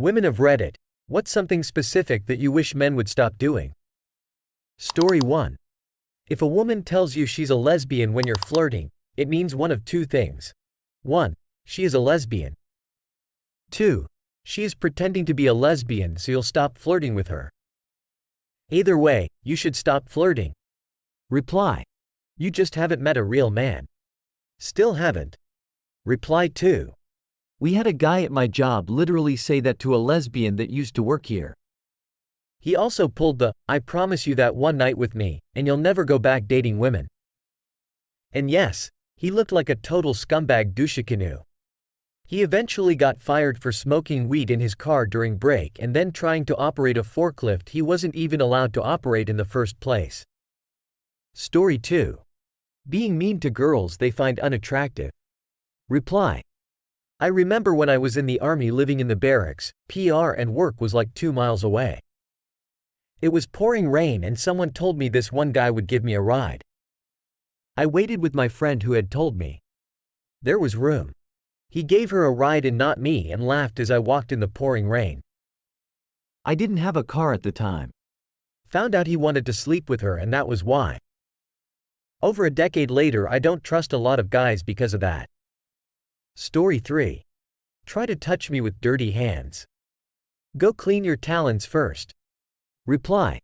Women of Reddit, what's something specific that you wish men would stop doing? Story 1. If a woman tells you she's a lesbian when you're flirting, it means one of two things. 1. She is a lesbian. 2. She is pretending to be a lesbian so you'll stop flirting with her. Either way, you should stop flirting. Reply. You just haven't met a real man. Still haven't. Reply 2. We had a guy at my job literally say that to a lesbian that used to work here. He also pulled the, I promise you that one night with me, and you'll never go back dating women. And yes, he looked like a total scumbag douchecanoe. He eventually got fired for smoking weed in his car during break and then trying to operate a forklift he wasn't even allowed to operate in the first place. Story 2. Being mean to girls they find unattractive. Reply. I remember when I was in the army living in the barracks, PR and work was like 2 miles away. It was pouring rain and someone told me this one guy would give me a ride. I waited with my friend who had told me. There was room. He gave her a ride and not me and laughed as I walked in the pouring rain. I didn't have a car at the time. Found out he wanted to sleep with her and that was why. Over a decade later I don't trust a lot of guys because of that. Story 3. Try to touch me with dirty hands. Go clean your talons first. Reply.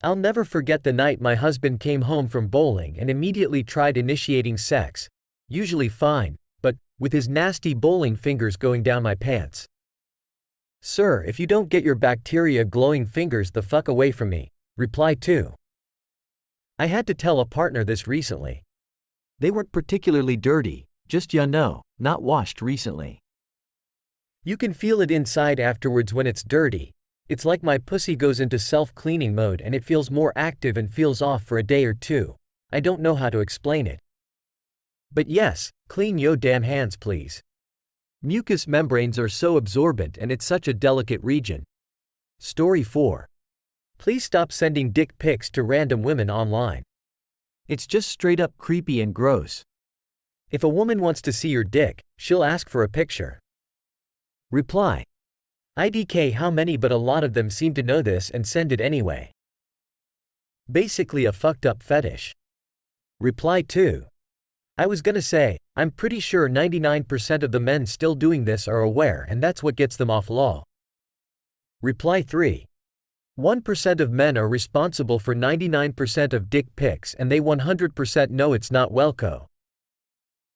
I'll never forget the night my husband came home from bowling and immediately tried initiating sex, usually fine, but with his nasty bowling fingers going down my pants. Sir, if you don't get your bacteria glowing fingers the fuck away from me. Reply 2. I had to tell a partner this recently. They weren't particularly dirty, just not washed recently. You can feel it inside afterwards when it's dirty. It's like my pussy goes into self-cleaning mode and it feels more active and feels off for a day or two. I don't know how to explain it. But yes, clean yo damn hands please. Mucous membranes are so absorbent and it's such a delicate region. Story 4. Please stop sending dick pics to random women online. It's just straight up creepy and gross. If a woman wants to see your dick, she'll ask for a picture. Reply. IDK how many but a lot of them seem to know this and send it anyway. Basically a fucked up fetish. Reply 2. I was gonna say, I'm pretty sure 99% of the men still doing this are aware and that's what gets them off lol. Reply 3. 1% of men are responsible for 99% of dick pics and they 100% know it's not welco.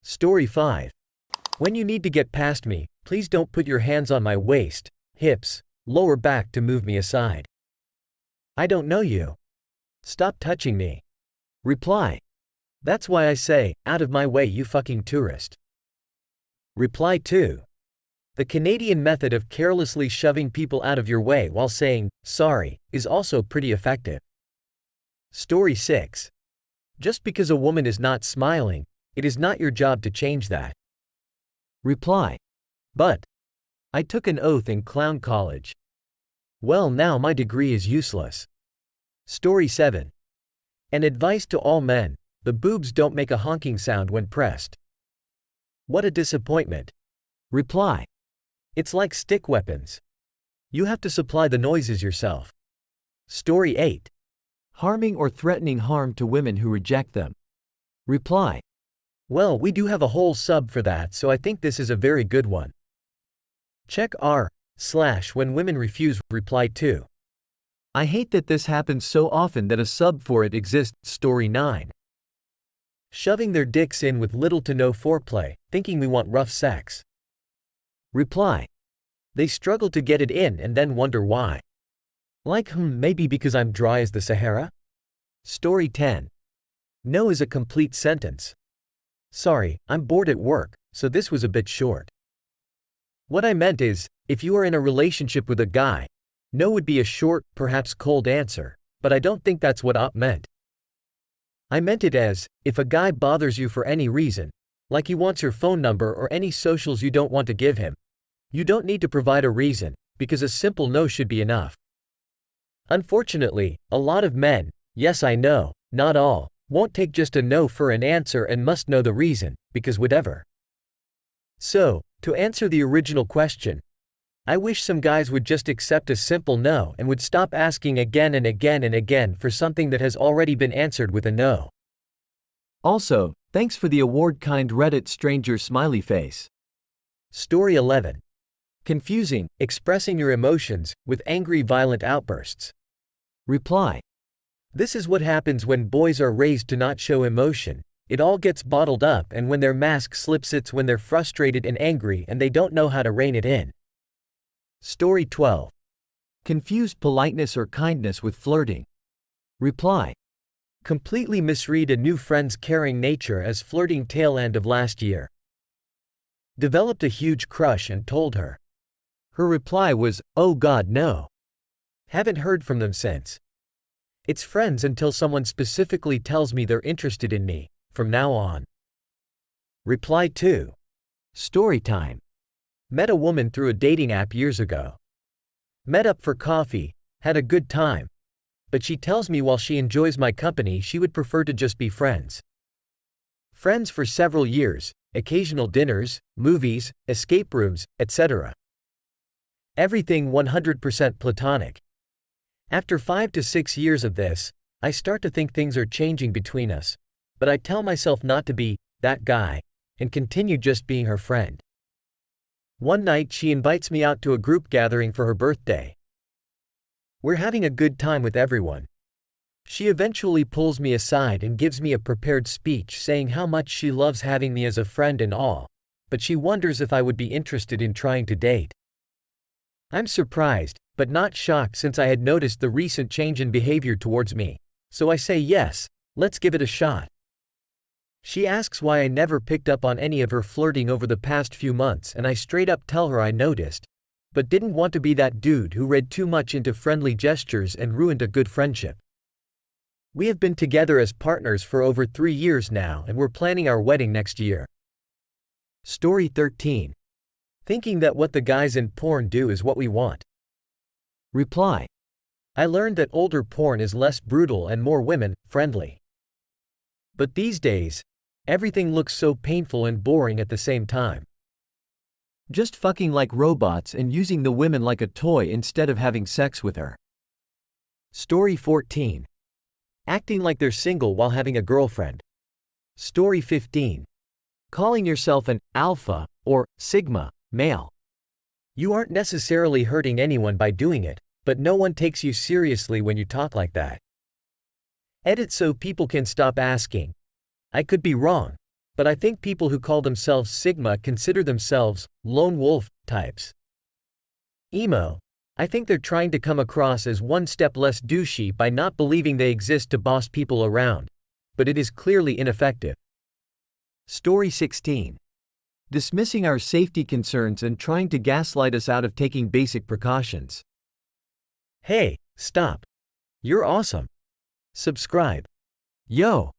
Story 5. When you need to get past me, please don't put your hands on my waist, hips, lower back to move me aside. I don't know you. Stop touching me. Reply. That's why I say, out of my way you fucking tourist. Reply 2. The Canadian method of carelessly shoving people out of your way while saying, sorry, is also pretty effective. Story 6. Just because a woman is not smiling, it is not your job to change that. Reply. But I took an oath in clown college. Well, now my degree is useless. Story 7. An advice to all men, the boobs don't make a honking sound when pressed. What a disappointment. Reply. It's like stick weapons. You have to supply the noises yourself. Story 8. Harming or threatening harm to women who reject them. Reply. Well, we do have a whole sub for that, so I think this is a very good one. Check r/when women refuse. Reply 2. I hate that this happens so often that a sub for it exists. Story 9. Shoving their dicks in with little to no foreplay, thinking we want rough sex. Reply. They struggle to get it in and then wonder why. Like maybe because I'm dry as the Sahara? Story 10. No is a complete sentence. Sorry, I'm bored at work, so this was a bit short. What I meant is, if you are in a relationship with a guy, no would be a short, perhaps cold answer, but I don't think that's what op meant. I meant it as, if a guy bothers you for any reason, like he wants your phone number or any socials you don't want to give him, you don't need to provide a reason, because a simple no should be enough. Unfortunately, a lot of men, yes I know, not all, won't take just a no for an answer and must know the reason, because whatever. So, to answer the original question, I wish some guys would just accept a simple no and would stop asking again and again and again for something that has already been answered with a no. Also, thanks for the award, kind Reddit stranger smiley face. Story 11. Confusing, expressing your emotions with angry violent outbursts. Reply. This is what happens when boys are raised to not show emotion. It all gets bottled up, and when their mask slips, it's when they're frustrated and angry and they don't know how to rein it in. Story 12. Confuse politeness or kindness with flirting. Reply. Completely misread a new friend's caring nature as flirting tail end of last year. Developed a huge crush and told her. Her reply was, "Oh God, no." Haven't heard from them since. It's friends until someone specifically tells me they're interested in me, from now on. Reply 2. Story time. Met a woman through a dating app years ago. Met up for coffee, had a good time. But she tells me while she enjoys my company, she would prefer to just be friends. Friends for several years, occasional dinners, movies, escape rooms, etc. Everything 100% platonic. After 5 to 6 years of this, I start to think things are changing between us, but I tell myself not to be that guy and continue just being her friend. One night she invites me out to a group gathering for her birthday. We're having a good time with everyone. She eventually pulls me aside and gives me a prepared speech saying how much she loves having me as a friend and all, but she wonders if I would be interested in trying to date. I'm surprised, but not shocked since I had noticed the recent change in behavior towards me, so I say yes, let's give it a shot. She asks why I never picked up on any of her flirting over the past few months, and I straight up tell her I noticed, but didn't want to be that dude who read too much into friendly gestures and ruined a good friendship. We have been together as partners for over 3 years now, and we're planning our wedding next year. Story 13. Thinking that what the guys in porn do is what we want. Reply. I learned that older porn is less brutal and more women-friendly. But these days, everything looks so painful and boring at the same time. Just fucking like robots and using the women like a toy instead of having sex with her. Story 14. Acting like they're single while having a girlfriend. Story 15. Calling yourself an alpha or sigma male. You aren't necessarily hurting anyone by doing it, but no one takes you seriously when you talk like that. Edit so people can stop asking. I could be wrong, but I think people who call themselves sigma consider themselves lone wolf types. Emo. I think they're trying to come across as one step less douchey by not believing they exist to boss people around, but it is clearly ineffective. Story 16. Dismissing our safety concerns and trying to gaslight us out of taking basic precautions. Hey, stop. You're awesome. Subscribe. Yo.